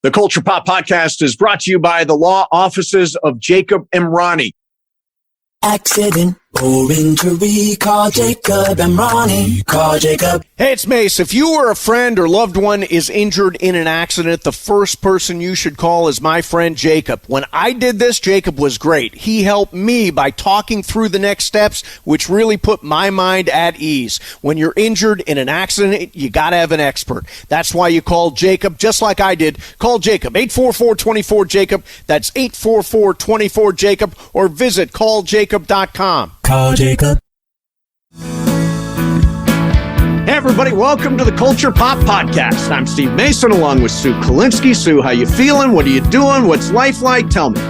The Culture Pop Podcast is brought to you by the law offices of Jacob Emrani. Accident or injury, call Jacob Emrani. Call Jacob. Hey, it's Mase. If you or a friend or loved one is injured in an accident, the first person you should call is my friend Jacob. When I did this, Jacob was great. He helped me by talking through the next steps, which really put my mind at ease. When you're injured in an accident, you got to have an expert. That's why you call Jacob, just like I did. Call Jacob, 844-24-JACOB. That's 844-24-JACOB, or visit calljacob.com. Call Jacob. Hey, everybody. Welcome to the Culture Pop Podcast. I'm Steve Mason along with Sue Kalinsky. Sue, how you feeling? What are you doing? What's life like? Tell me.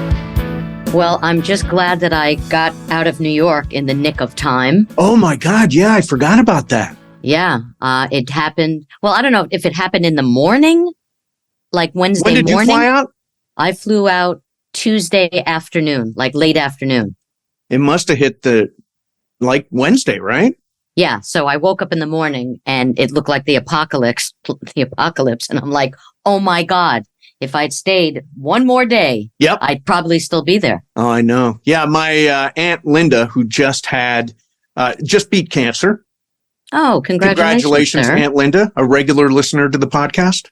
Well, I'm just glad that I got out of New York in the nick of time. Oh, my God. Yeah, I forgot about that. Yeah, it happened. Well, I don't know if it happened in the morning, like Wednesday morning. When did you fly out? I flew out Tuesday afternoon, like late afternoon. It must have hit like Wednesday, right? Yeah. So I woke up in the morning and it looked like the apocalypse. And I'm like, oh my God, if I'd stayed one more day, I'd probably still be there. Oh, I know. Yeah. My Aunt Linda, who just beat cancer. Oh, congratulations, sir. Aunt Linda, a regular listener to the podcast.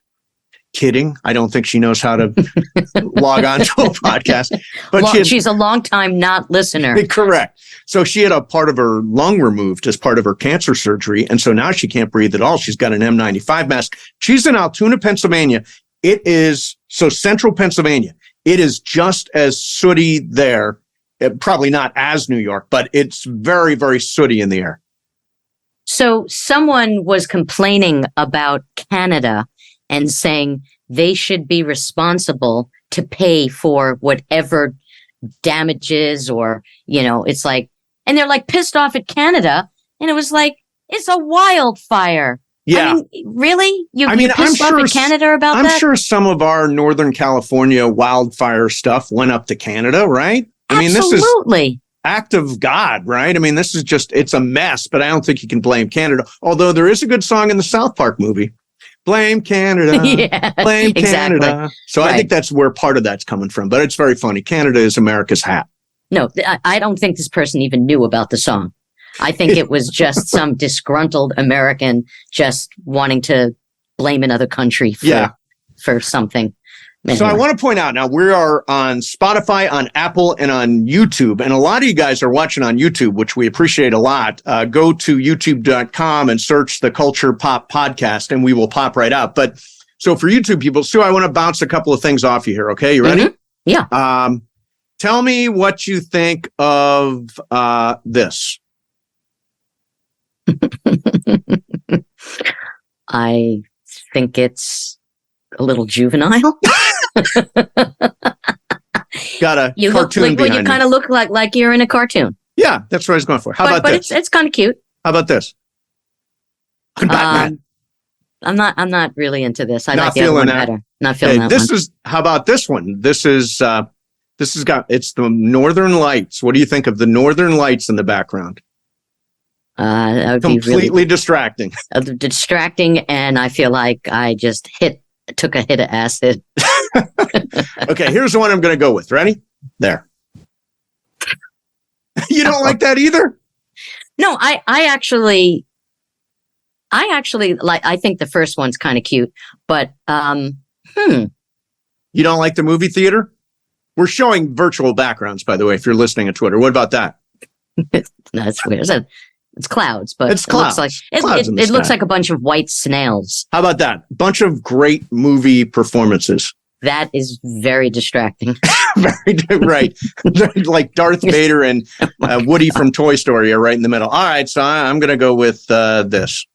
Kidding. I don't think she knows how to log on to a podcast. But she's a long-time not listener. Correct. So she had a part of her lung removed as part of her cancer surgery. And so now she can't breathe at all. She's got an N95 mask. She's in Altoona, Pennsylvania. Central Pennsylvania. It is just as sooty there. Probably not as New York, but it's very, very sooty in the air. So someone was complaining about Canada and saying they should be responsible to pay for whatever damages or, it's like, and they're like pissed off at Canada. And it was like, it's a wildfire. Yeah. I mean, really? You pissed off at Canada about that? I'm sure some of our Northern California wildfire stuff went up to Canada, right? Absolutely. I mean, this is act of God, right? I mean, this is it's a mess, but I don't think you can blame Canada. Although there is a good song in the South Park movie. Blame Canada. Yeah, blame exactly. Canada. So right. I think that's where part of that's coming from. But it's very funny. Canada is America's hat. No, I don't think this person even knew about the song. I think it was just some disgruntled American just wanting to blame another country for something. Anyway. So I want to point out now we are on Spotify, on Apple, and on YouTube. And a lot of you guys are watching on YouTube, which we appreciate a lot. Go to youtube.com and search the Culture Pop Podcast, and we will pop right up. But so for YouTube people, Sue, I want to bounce a couple of things off you here. Okay, you ready? Mm-hmm. Yeah. Tell me what you think of this. I think it's a little juvenile. Got a you cartoon look like, you kind of look like you're in a cartoon. Yeah, that's what I was going for. How about this? But it's kind of cute. How about this? I'm Batman. I'm not really into this. I not like the other one that. better. Not feeling that this one. How about this one? It's the Northern Lights. What do you think of the Northern Lights in the background? That would completely be really distracting. Distracting, and I feel like I just took a hit of acid. Okay, here's the one I'm going to go with. Ready? There. You don't like that either? No, I actually like. I think the first one's kind of cute, but You don't like the movie theater? We're showing virtual backgrounds, by the way, if you're listening on Twitter. What about that? That's weird. It's clouds, but it's clouds. It looks like a bunch of white snails. How about that? Bunch of great movie performances. That is very distracting. Right. Like Darth Vader and Woody from Toy Story are right in the middle. All right, so I'm going to go with this.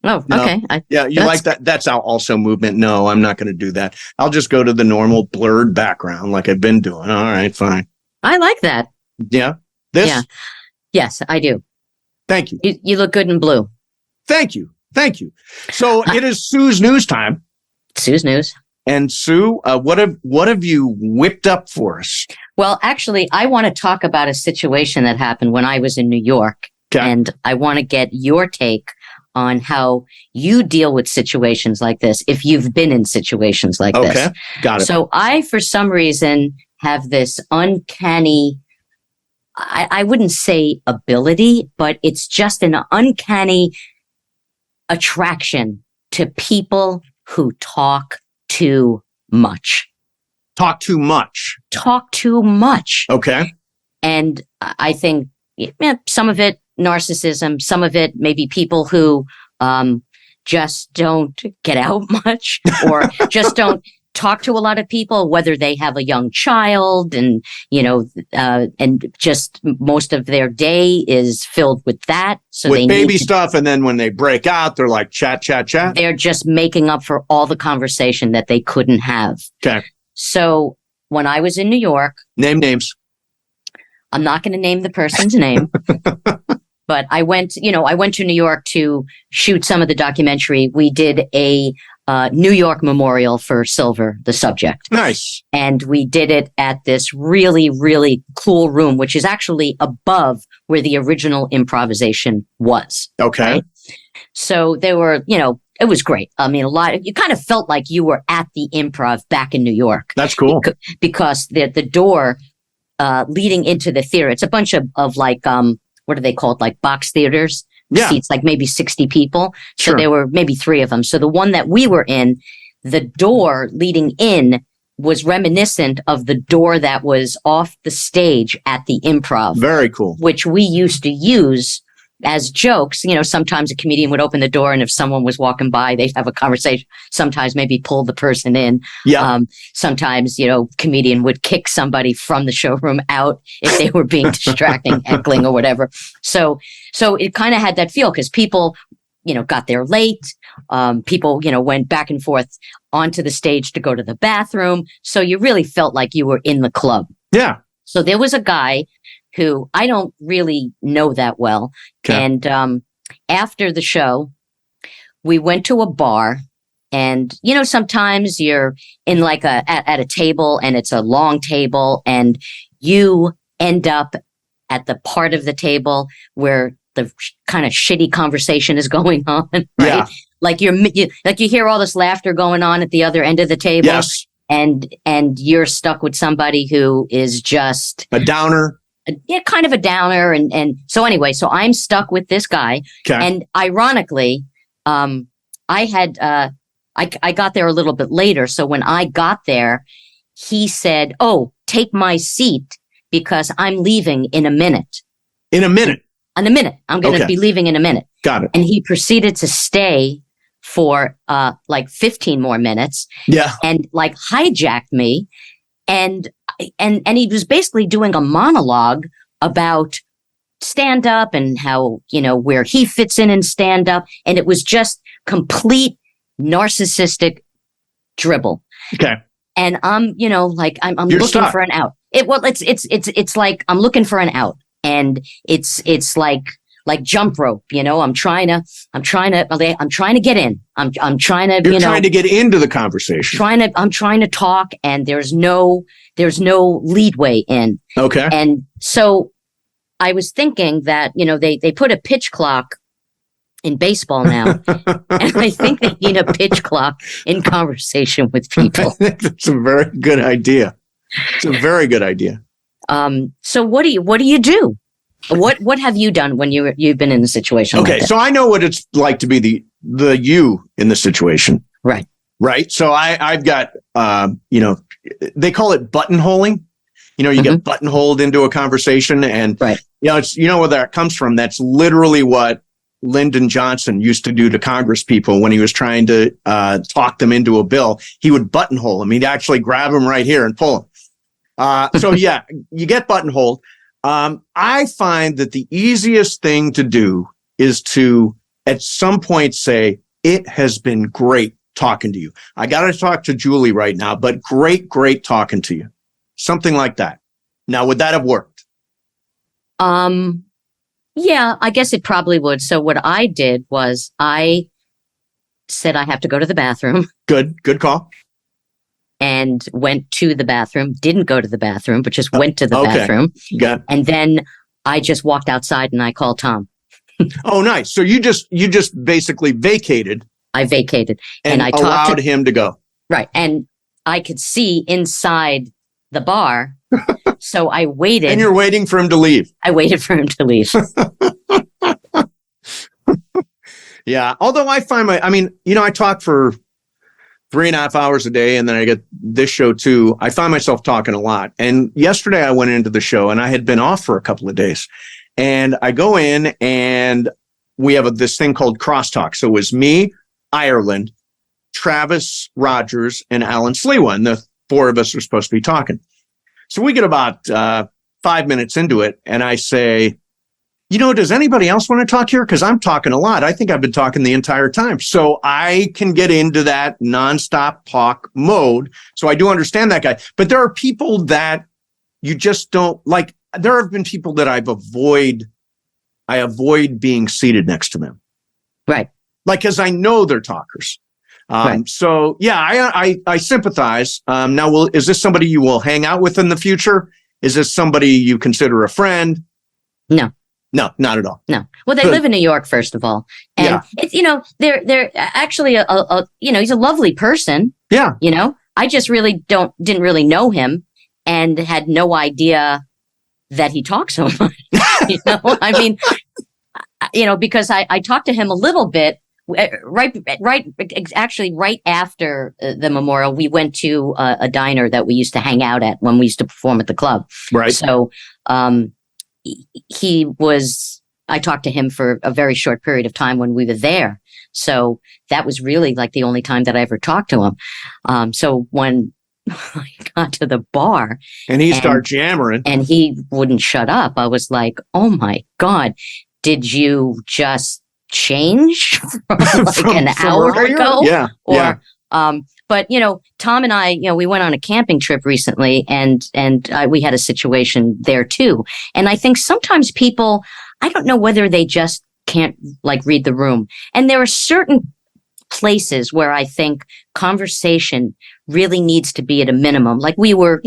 Oh, no. Okay. You like that? That's also movement. No, I'm not going to do that. I'll just go to the normal blurred background like I've been doing. All right, fine. I like that. Yeah. This? Yeah. Yes, I do. Thank you. You look good in blue. Thank you. So it is Sue's news time. Sue's news. And Sue, what have you whipped up for us? Well, actually, I want to talk about a situation that happened when I was in New York. Okay. And I want to get your take on how you deal with situations like this if you've been in situations like this. Okay, got it. So I, for some reason, have this uncanny, I wouldn't say ability, but it's just an uncanny attraction to people who talk too much. Talk too much. Talk too much. Okay. And I think some of it narcissism, some of it maybe people who just don't get out much or just don't talk to a lot of people, whether they have a young child and, and just most of their day is filled with that. So with they baby stuff. And then when they break out, they're like chat. They're just making up for all the conversation that they couldn't have. Okay. So when I was in New York, name names. I'm not going to name the person's name, but I went to New York to shoot some of the documentary. We did a New York memorial for Silver, the subject. Nice. And we did it at this really, really cool room, which is actually above where the original improvisation was. Okay. Right? So they were, it was great. I mean, you kind of felt like you were at the Improv back in New York. That's cool. Because the door leading into the theater, it's a bunch of like, what are they called? Like box theaters. Yeah. Seats like maybe 60 people. So Sure. there were maybe 3 of them. So the one that we were in, the door leading in was reminiscent of the door that was off the stage at the Improv. Very cool. Which we used to use as jokes. Sometimes a comedian would open the door and if someone was walking by, they'd have a conversation. Sometimes maybe pull the person in. Yeah. Sometimes, comedian would kick somebody from the showroom out if they were being distracting, heckling or whatever. So it kind of had that feel because people, got there late. People, went back and forth onto the stage to go to the bathroom. So you really felt like you were in the club. Yeah. So there was a guy who I don't really know that well. Okay. And after the show, we went to a bar. And, sometimes you're in like at a table and it's a long table and you end up at the part of the table where the kind of shitty conversation is going on, right? Yeah. Like you hear all this laughter going on at the other end of the table. Yes. And you're stuck with somebody who is just a downer. Kind of a downer. And so anyway, so I'm stuck with this guy. Okay. And ironically, I got there a little bit later. So when I got there, he said, "Oh, take my seat because I'm leaving in a minute." In a minute? In a minute. I'm going to be leaving in a minute. Got it. And he proceeded to stay for like 15 more minutes. Yeah. And like hijacked me. And he was basically doing a monologue about stand up and how, where he fits in stand up. And it was just complete narcissistic dribble. Okay. And I'm You're looking stuck. for an out. It's like I'm looking for an out. And it's like jump rope, I'm trying to get in. I'm trying to, You're trying to get into the conversation. I'm trying to talk and there's no leadway in. Okay. And so I was thinking that, they put a pitch clock in baseball now. And I think they need a pitch clock in conversation with people. I think that's a very good idea. It's a very good idea. So what do you do? What have you done when you've been in a situation like that? So I know what it's like to be the you in the situation. Right. Right. So I've got, they call it buttonholing. You get buttonholed into a conversation and, right. It's, where that comes from. That's literally what Lyndon Johnson used to do to Congress people when he was trying to talk them into a bill. He would buttonhole them. He'd actually grab them right here and pull them. So yeah, you get buttonholed. I find that the easiest thing to do is to, at some point, say, "It has been great talking to you. I got to talk to Julie right now, but great talking to you." Something like that. Now, would that have worked? Yeah, I guess it probably would. So what I did was I said I have to go to the bathroom. Good call. And went to the bathroom, didn't go to the bathroom, but just went to the bathroom. Got it. And then I just walked outside and I called Tom. Oh, nice. So you just basically vacated. I vacated and I allowed him to go. Right. And I could see inside the bar. So I waited. And you're waiting for him to leave. I waited for him to leave. Yeah. Although I talk for 3.5 hours a day, and then I get this show too. I find myself talking a lot. And yesterday I went into the show and I had been off for a couple of days. And I go in and we have this thing called crosstalk. So it was me, Ireland, Travis Rogers, and Alan Slewa. And the four of us are supposed to be talking. So we get about 5 minutes into it. And I say, does anybody else want to talk here? Because I'm talking a lot. I think I've been talking the entire time. So I can get into that nonstop talk mode. So I do understand that guy. But there are people that you just don't like. There have been people that I avoid being seated next to them. Right. Like, because I know they're talkers. Right. So, yeah, I sympathize. Now, is this somebody you will hang out with in the future? Is this somebody you consider a friend? No. No, not at all. No. Well, they live in New York, first of all. And it's, they're actually he's a lovely person. Yeah. I just really didn't really know him and had no idea that he talks so much. I mean, because I talked to him a little bit actually right after the memorial. We went to a diner that we used to hang out at when we used to perform at the club. Right. So, I talked to him for a very short period of time when we were there. So that was really like the only time that I ever talked to him. So when I got to the bar and he started jammering and he wouldn't shut up, I was like, oh my God, did you just change from an hour ago? Yeah. Or, but Tom and I, we went on a camping trip recently, and we had a situation there too. And I think sometimes people, I don't know whether they just can't read the room. And there are certain places where I think conversation really needs to be at a minimum. Like we were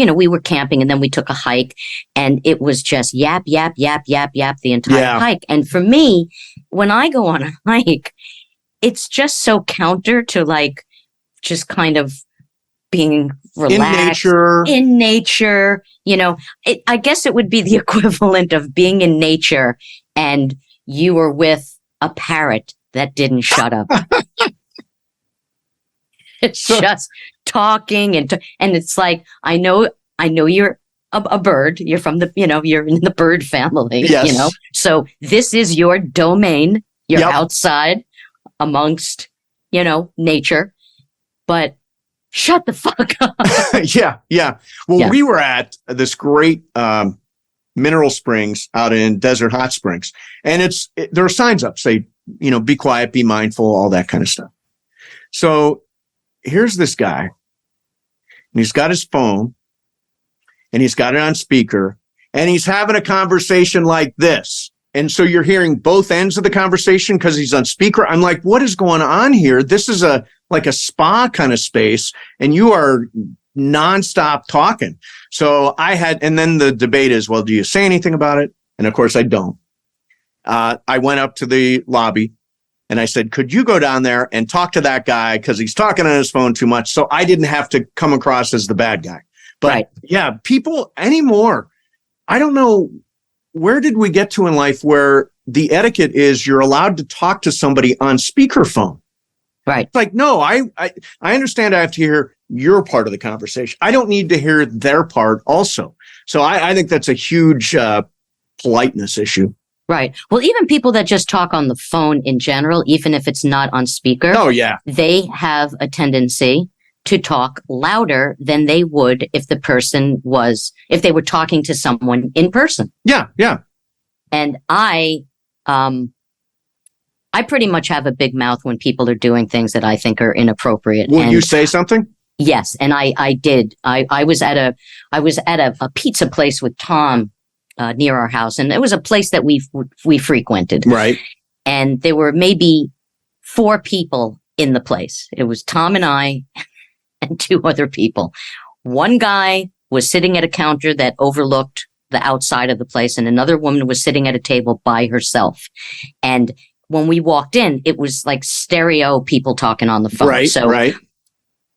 camping and then we took a hike, and it was just yap, yap, yap, yap, yap the entire hike. And for me, when I go on a hike, it's just so counter to just kind of being relaxed in nature. I guess it would be the equivalent of being in nature and you were with a parrot that didn't shut up. It's just talking and it's like, I know you're a bird. You're from you're in the bird family, yes. So this is your domain. You're outside amongst, nature. But shut the fuck up. Yeah. Well, we were at this great mineral springs out in Desert Hot Springs. And there are signs up, say, be quiet, be mindful, all that kind of stuff. So here's this guy, and he's got his phone, and he's got it on speaker, and he's having a conversation like this. And so you're hearing both ends of the conversation because he's on speaker. I'm like, what is going on here? This is like a spa kind of space, and you are nonstop talking. So and then the debate is, well, do you say anything about it? And of course I don't. I went up to the lobby and I said, could you go down there and talk to that guy? Cause he's talking on his phone too much. So I didn't have to come across as the bad guy. But yeah, people anymore, I don't know, where did we get to in life where the etiquette is you're allowed to talk to somebody on speakerphone? Right. It's like, no, I understand I have to hear your part of the conversation. I don't need to hear their part also. So I think that's a huge politeness issue. Right. Well, even people that just talk on the phone in general, even if it's not on speaker. Oh, yeah. They have a tendency to talk louder than they would if they were talking to someone in person. Yeah. Yeah. And I pretty much have a big mouth when people are doing things that I think are inappropriate. Will you say something? Yes. And I did. I was at a pizza place with Tom near our house, and it was a place that we frequented. Right. And there were maybe 4 people in the place. It was Tom and I and 2 other people. One guy was sitting at a counter that overlooked the outside of the place, and another woman was sitting at a table by herself. And when we walked in, it was like stereo people talking on the phone. Right, so right.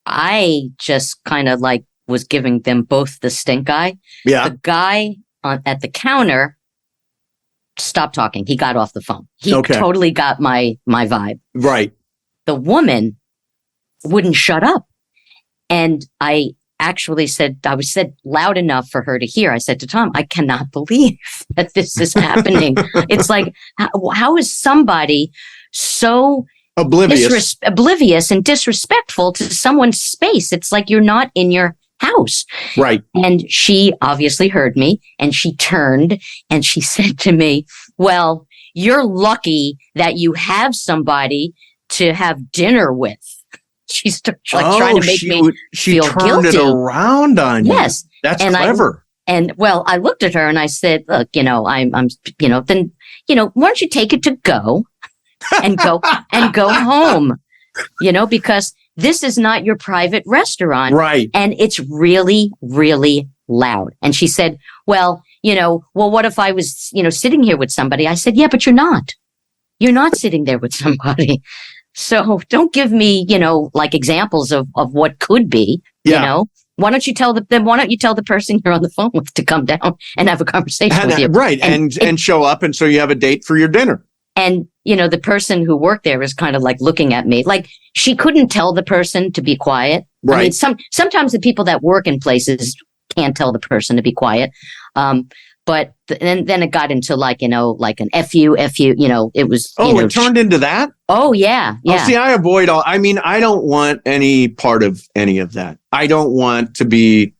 I just kind of like was giving them both the stink eye. Yeah. The guy at the counter stopped talking. He got off the phone. He totally got my vibe. Right. The woman wouldn't shut up. And I actually said loud enough for her to hear. I said to Tom, I cannot believe that this is happening. It's like, how is somebody so oblivious and disrespectful to someone's space? It's like you're not in your house. Right. And she obviously heard me, and she turned and she said to me, well, you're lucky that you have somebody to have dinner with. She's like trying to make me feel guilty. She turned it around on you. Yes. That's clever. I looked at her and I said, look, I'm then, why don't you take it to go and go home, because this is not your private restaurant. Right. And it's really, really loud. And she said, well, what if I was, sitting here with somebody? I said, yeah, but you're not. You're not sitting there with somebody. So don't give me, like examples of what could be, Why don't you tell the person you're on the phone with to come down and have a conversation with you? Right. And show up. And so you have a date for your dinner. And, the person who worked there was kind of like looking at me like she couldn't tell the person to be quiet. Right. I mean, sometimes the people that work in places can't tell the person to be quiet. But then it got into like an F you, it was. It turned into that? Oh, yeah. Yeah. Oh, see, I avoid I don't want any part of any of that. I don't want to be,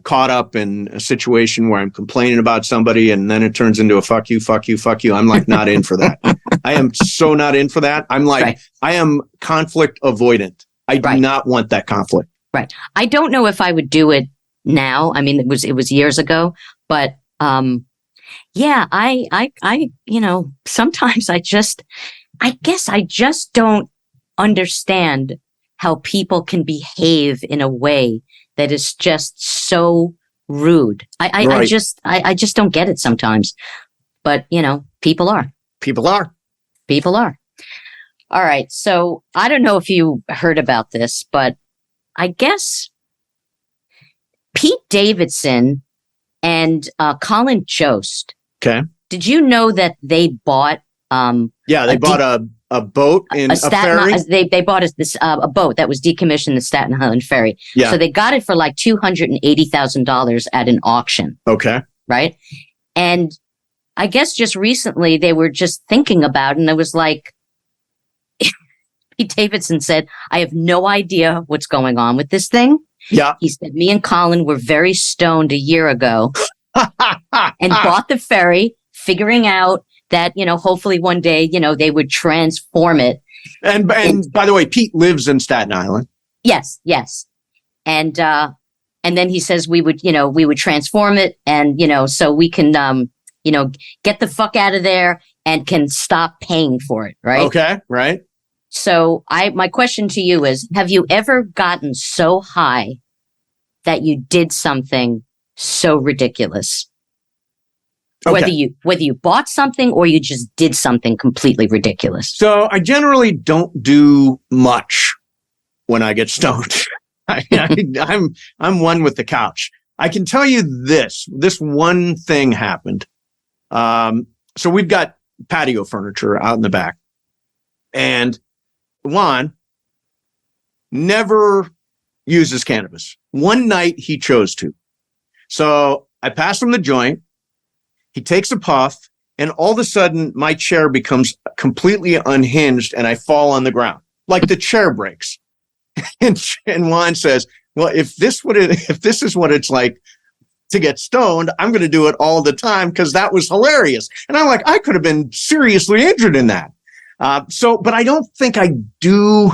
caught up in a situation where I'm complaining about somebody and then it turns into a fuck you, fuck you, fuck you. I'm like not in for that. I am so not in for that. I'm like, right. I am conflict avoidant. I do not want that conflict. Right. I don't know if I would do it now. I mean, it was years ago, but, I sometimes I guess I just don't understand how people can behave in a way that is just so rude. I just don't get it sometimes, but people are. All right. So I don't know if you heard about this, but I guess Pete Davidson and Colin Jost. Okay. Did you know that they bought? They bought a boat in a ferry. They bought a boat that was decommissioned, the Staten Island ferry. Yeah. So they got it for like $280,000 at an auction. Okay. Right. And I guess just recently they were just thinking about it, and it was like, Pete Davidson said, I have no idea what's going on with this thing. Yeah. He said, me and Colin were very stoned a year ago and bought the ferry, figuring out that, hopefully one day, they would transform it. And by the way, Pete lives in Staten Island. Yes. Yes. And then he says we would transform it and, so we can, get the fuck out of there and can stop paying for it. Right. Okay. Right. So my question to you is, have you ever gotten so high that you did something so ridiculous? Okay. Whether you bought something or you just did something completely ridiculous. So I generally don't do much when I get stoned. I'm one with the couch. I can tell you this one thing happened. So we've got patio furniture out in the back, and Juan never uses cannabis. One night he chose to. So I pass him the joint. He takes a puff, and all of a sudden my chair becomes completely unhinged and I fall on the ground. Like the chair breaks. And Juan says, well, if this is what it's like to get stoned, I'm going to do it all the time because that was hilarious. And I'm like, I could have been seriously injured in that. But I don't think I do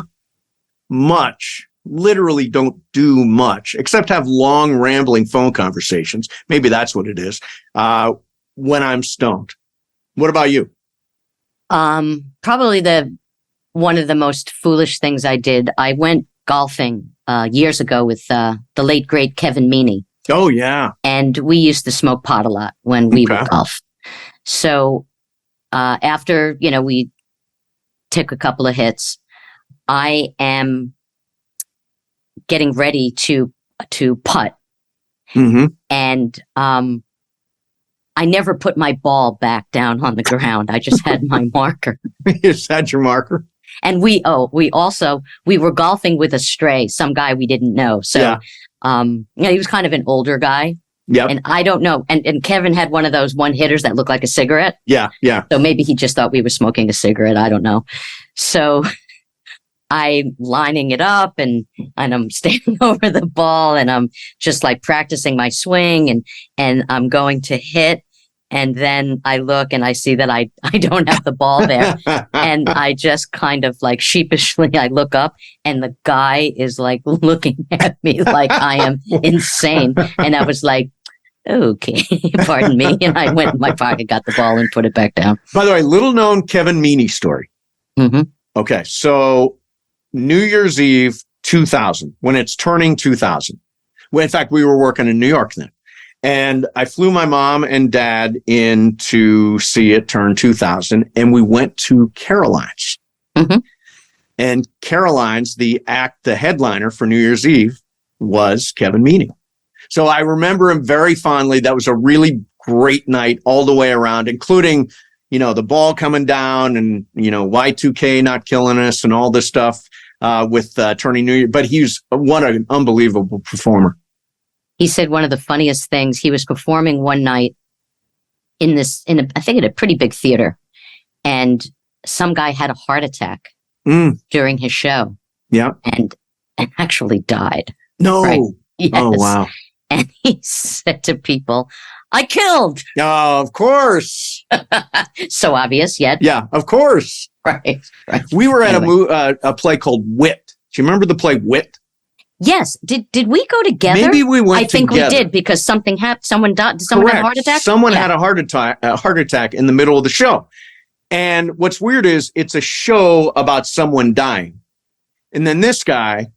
much, literally don't do much, except have long, rambling phone conversations. Maybe that's what it is, when I'm stoned. What about you? Probably one of the most foolish things I did. I went golfing years ago with the late, great Kevin Meaney. Oh, yeah. And we used to smoke pot a lot when we would golf. So after, we took a couple of hits, I am getting ready to putt. Mm-hmm. And I never put my ball back down on the ground. I just had my marker. You just had your marker? And we were golfing with a stray, some guy we didn't know. So, he was kind of an older guy. Yep. And I don't know. And Kevin had one of those one hitters that looked like a cigarette. Yeah. Yeah. So maybe he just thought we were smoking a cigarette. I don't know. So I'm lining it up and I'm standing over the ball and I'm just like practicing my swing and I'm going to hit. And then I look and I see that I don't have the ball there. And I just kind of like sheepishly, I look up and the guy is like looking at me like I am insane. And I was like, okay, pardon me. And I went in my pocket, got the ball and put it back down. By the way, little known Kevin Meaney story. Mm-hmm. Okay. So New Year's Eve, 2000, when it's turning 2000. Well, in fact, we were working in New York then. And I flew my mom and dad in to see it turn 2000, and we went to Caroline's. Mm-hmm. And Caroline's, the headliner for New Year's Eve was Kevin Meaney. So I remember him very fondly. That was a really great night all the way around, including, the ball coming down and, Y2K not killing us and all this stuff with turning New Year. But what an unbelievable performer. He said one of the funniest things, he was performing one night I think at a pretty big theater, and some guy had a heart attack during his show. Yeah. And actually died. No. Right? Yes. Oh, wow. And he said to people, I killed. Oh, of course. So obvious yet. Yeah, of course. Right. We were at a play called Wit. Do you remember the play Wit? Yes. Did we go together? Maybe we went together. I think we did because something happened. Someone died. Did someone have a heart attack? Someone had a heart attack in the middle of the show. And what's weird is it's a show about someone dying. And then this guy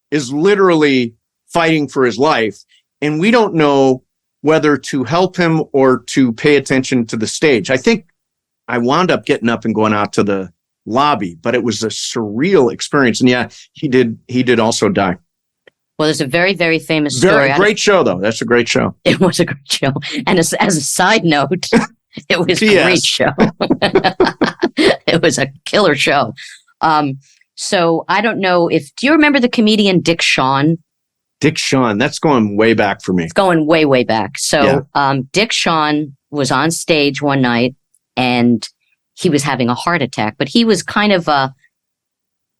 is literally fighting for his life. And we don't know whether to help him or to pay attention to the stage. I think I wound up getting up and going out to the lobby, but it was a surreal experience. And yeah, he did also die. Well, there's a very, very famous story. Great show, though. That's a great show. It was a great show. And as a side note, it was a great show. It was a killer show. So I don't know do you remember the comedian Dick Shawn? Dick Shawn, that's going way back for me. It's going way, way back. So Dick Shawn was on stage one night and he was having a heart attack, but he was kind of a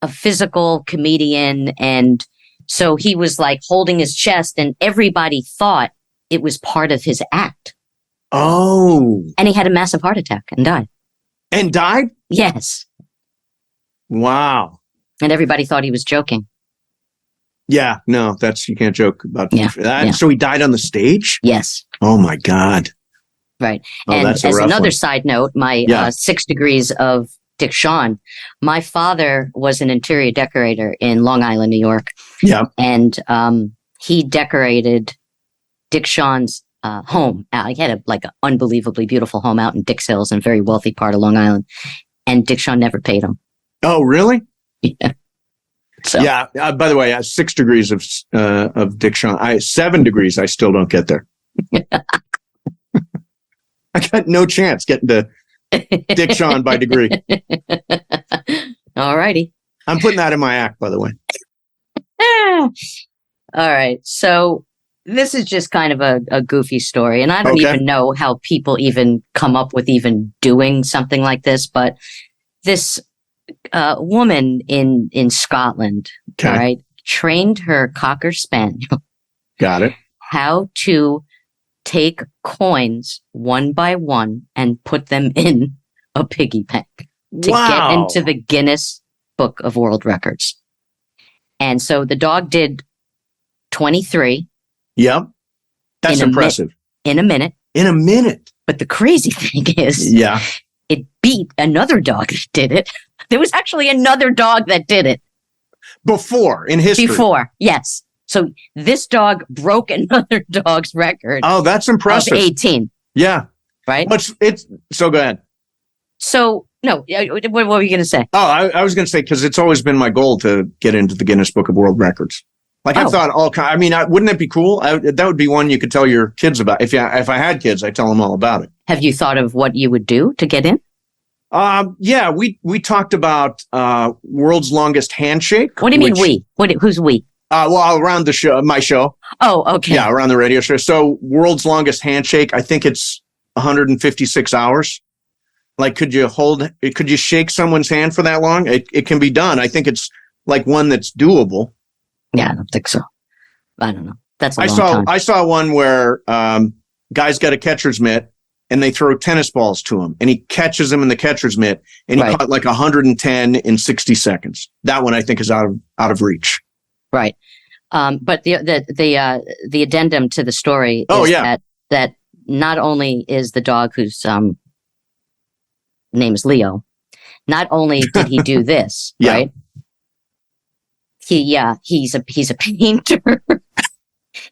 physical comedian. And so he was like holding his chest and everybody thought it was part of his act. Oh. And he had a massive heart attack and died. And died? Yes. Wow. And everybody thought he was joking. Yeah, no, you can't joke about that. Yeah. So he died on the stage? Yes. Oh my God. Right. Oh, and that's as another one. side note, my 6 degrees of Dick Shawn, my father was an interior decorator in Long Island, New York. Yeah. And he decorated Dick Shawn's home. He had an unbelievably beautiful home out in Dix Hills in a very wealthy part of Long Island. And Dick Shawn never paid him. Oh, really? Yeah. So. Yeah. By the way, 6 degrees of Dick Shawn. 7 degrees. I still don't get there. I got no chance getting to Dick Shawn by degree. All righty. I'm putting that in my act, by the way. All right. So this is just kind of a goofy story. And I don't even know how people even come up with even doing something like this. But this woman in Scotland, right, trained her Cocker Spaniel. Got it. How to take coins one by one and put them in a piggy bank to get into the Guinness Book of World Records. And so the dog did 23. Yep. That's impressive. In a minute. In a minute. But the crazy thing is, it beat another dog that did it. There was actually another dog that did it. Before, in history. Before, yes. So this dog broke another dog's record. Oh, that's impressive. Of 18. Yeah. Right. So go ahead. So no, what were you going to say? Oh, I was going to say, because it's always been my goal to get into the Guinness Book of World Records. Like I've thought wouldn't it be cool? That would be one you could tell your kids about. If I had kids, I'd tell them all about it. Have you thought of what you would do to get in? Yeah, we talked about world's longest handshake. What do you mean we? Who's we? Well, around the show, my show. Oh, okay. Yeah, around the radio show. So world's longest handshake, I think it's 156 hours. Like, could you shake someone's hand for that long? It can be done. I think it's like one that's doable. Yeah, I don't think so. I don't know. That's a long time. I saw one where guy's got a catcher's mitt and they throw tennis balls to him and he catches them in the catcher's mitt and he caught like 110 in 60 seconds. That one I think is out of reach. Right. But the addendum to the story is that not only is the dog whose name is Leo, not only did he do this, right? He's a painter.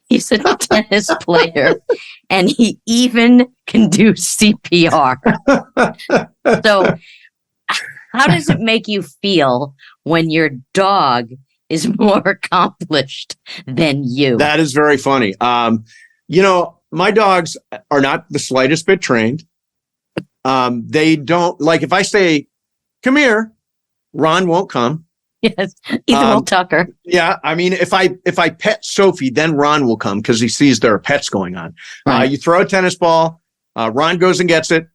He's a tennis player, and he even can do CPR. So, how does it make you feel when your dog is more accomplished than you? That is very funny. My dogs are not the slightest bit trained. They don't, like, if I say, come here, Ron won't come. Yes, either will Tucker. Yeah, I mean, if I pet Sophie, then Ron will come because he sees there are pets going on. Right. You throw a tennis ball, Ron goes and gets it,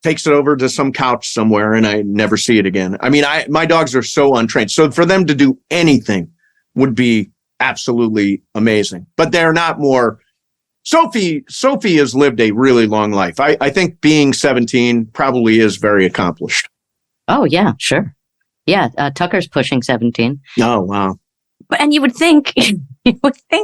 takes it over to some couch somewhere, and I never see it again. I mean, my dogs are so untrained. So for them to do anything would be absolutely amazing. But they're not more. Sophie has lived a really long life. I think being 17 probably is very accomplished. Oh, yeah, sure. Yeah, Tucker's pushing 17. Oh, wow. And you would think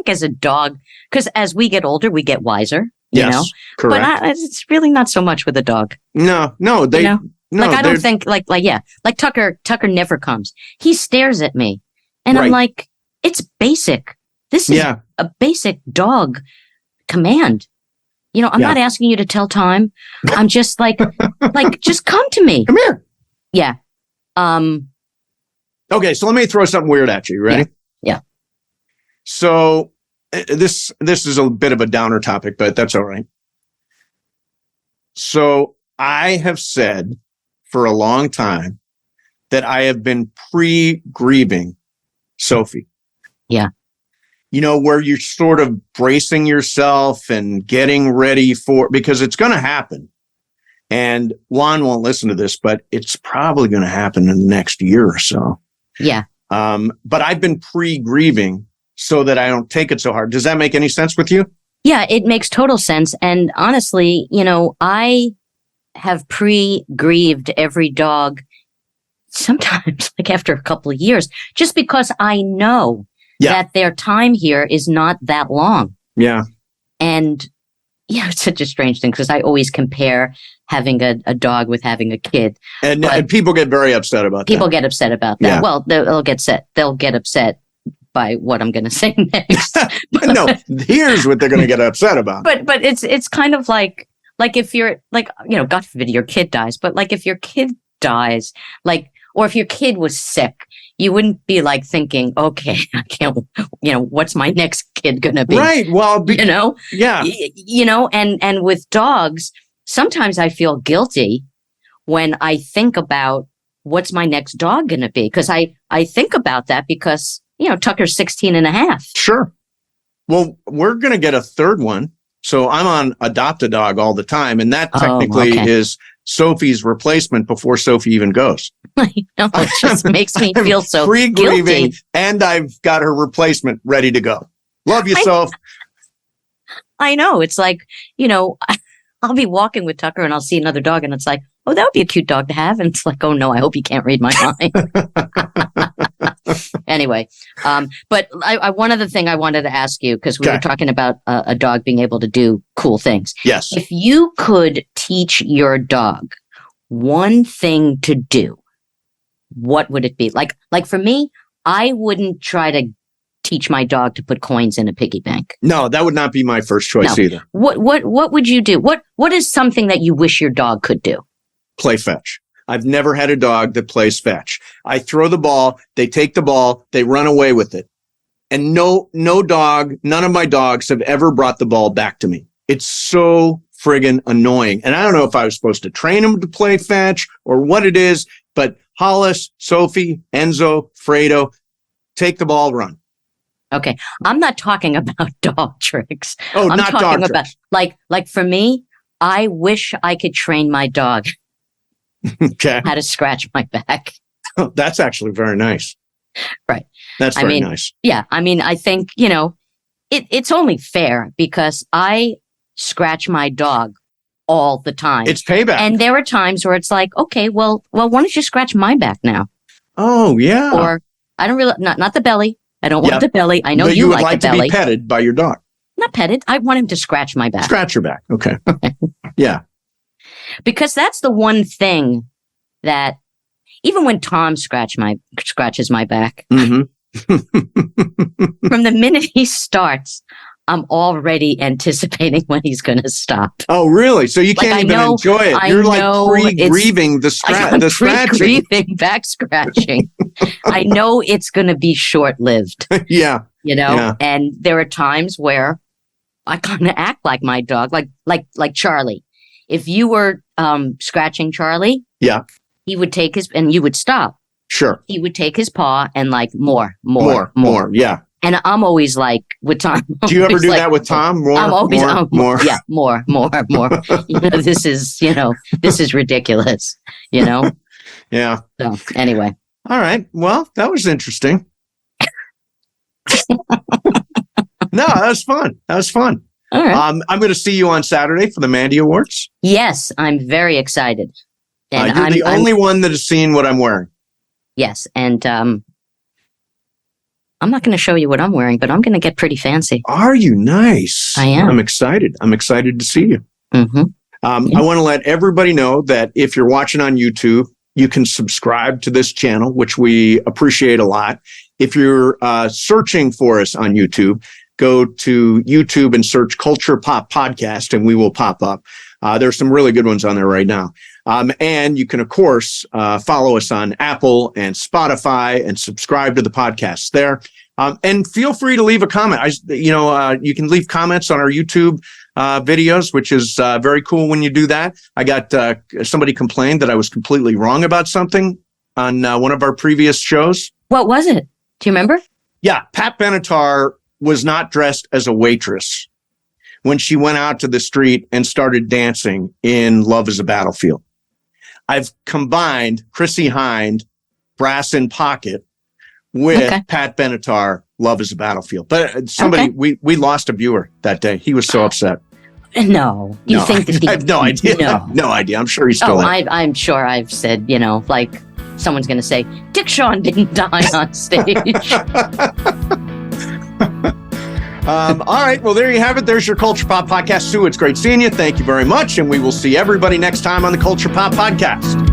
as a dog, because as we get older, we get wiser. You know? Correct. But it's really not so much with a dog. No, they. No, like I don't think like Tucker never comes. He stares at me, and I'm like, it's basic. This is a basic dog command. I'm not asking you to tell time. I'm just like just come to me. Come here. Yeah. Okay, so let me throw something weird at you. Ready? Yeah. So this is a bit of a downer topic, but that's all right. So I have said for a long time that I have been pre-grieving Sophie. Yeah. Where you're sort of bracing yourself and getting ready because it's going to happen. And Juan won't listen to this, but it's probably going to happen in the next year or so. Yeah. But I've been pre-grieving so that I don't take it so hard. Does that make any sense with you? Yeah, it makes total sense. And honestly, I have pre-grieved every dog sometimes like after a couple of years, just because I know that their time here is not that long. Yeah. And it's such a strange thing because I always compare having a dog with having a kid. And people get very upset about that. People get upset about that. Yeah. Well, they'll get upset by what I'm going to say next. No, here's what they're going to get upset about. But it's kind of like if you're God forbid your kid dies, but like if your kid dies, or if your kid was sick, you wouldn't be like thinking, okay, I can't, what's my next kid going to be? Right. Well, yeah. And with dogs, sometimes I feel guilty when I think about what's my next dog going to be. Because I think about that because, Tucker's 16 and a half. Sure. Well, we're going to get a third one. So I'm on Adopt a Dog all the time. And that technically is Sophie's replacement before Sophie even goes. I know, it just makes me feel so pre-grieving, guilty. and I've got her replacement ready to go. Love you, Soph. I know. It's like, I'll be walking with Tucker and I'll see another dog and it's like, oh, that would be a cute dog to have. And it's like, oh no, I hope you can't read my mind. Anyway, but one other thing I wanted to ask you, because we were talking about a dog being able to do cool things. Yes. If you could teach your dog one thing to do, what would it be? Like for me, I wouldn't try to teach my dog to put coins in a piggy bank. No, that would not be my first choice either. What would you do? What is something that you wish your dog could do? Play fetch. I've never had a dog that plays fetch. I throw the ball, they take the ball, they run away with it. And no dog, none of my dogs have ever brought the ball back to me. It's so friggin' annoying. And I don't know if I was supposed to train them to play fetch or what it is, but Hollis, Sophie, Enzo, Fredo, take the ball, run. Okay. I'm not talking about dog tricks. Oh, I'm not talking dog about tricks. like for me, I wish I could train my dog Okay. how to scratch my back. Oh, that's actually very nice. Right. That's very nice. Yeah. I mean, I think, it's only fair because I scratch my dog all the time. It's payback. And there are times where it's like, okay, well, why don't you scratch my back now? Oh, yeah. Or I don't really, not the belly. I don't want the belly. I know but you would like the belly. to be petted by your dog. Not petted. I want him to scratch my back. Scratch your back. Okay. Yeah. Because that's the one thing that even when Tom scratches my back, Mm-hmm. from the minute he starts, I'm already anticipating when he's going to stop. Oh, really? So you can't even enjoy it. You're like pre-grieving the scratching. Pre-grieving back scratching. I know it's going to be short-lived. Yeah. And there are times where I kind of act like my dog, like Charlie. If you were scratching Charlie, yeah, he would take and you would stop. Sure. He would take his paw and like more. Yeah. And I'm always like with Tom. Do you ever do that with Tom? I'm always more. Yeah, more. This is ridiculous. Yeah. So anyway. All right. Well, that was interesting. No, that was fun. All right. I'm going to see you on Saturday for the Mandy Awards. Yes, I'm very excited. And you're the only one that has seen what I'm wearing. Yes, and I'm not going to show you what I'm wearing, but I'm going to get pretty fancy. Are you? Nice. I am. I'm excited. I'm excited to see you. Mm-hmm. I want to let everybody know that if you're watching on YouTube, you can subscribe to this channel, which we appreciate a lot. If you're searching for us on YouTube, go to YouTube and search Culture Pop Podcast, and we will pop up. There's some really good ones on there right now. And you can, of course, follow us on Apple and Spotify and subscribe to the podcast there. And feel free to leave a comment. You can leave comments on our YouTube videos, which is very cool when you do that. I got somebody complained that I was completely wrong about something on one of our previous shows. What was it? Do you remember? Yeah, Pat Benatar was not dressed as a waitress when she went out to the street and started dancing in Love is a Battlefield. I've combined Chrissy Hind, Brass in Pocket, with Pat Benatar, Love is a Battlefield. But we lost a viewer that day. He was so upset. No. You think that I have no idea. No. I have no idea. I'm sure he's still there. I'm sure I've said, like someone's going to say, Dick Shawn didn't die on stage. All right. Well, there you have it. There's your Culture Pop Podcast. Sue, it's great seeing you. Thank you very much. And we will see everybody next time on the Culture Pop Podcast.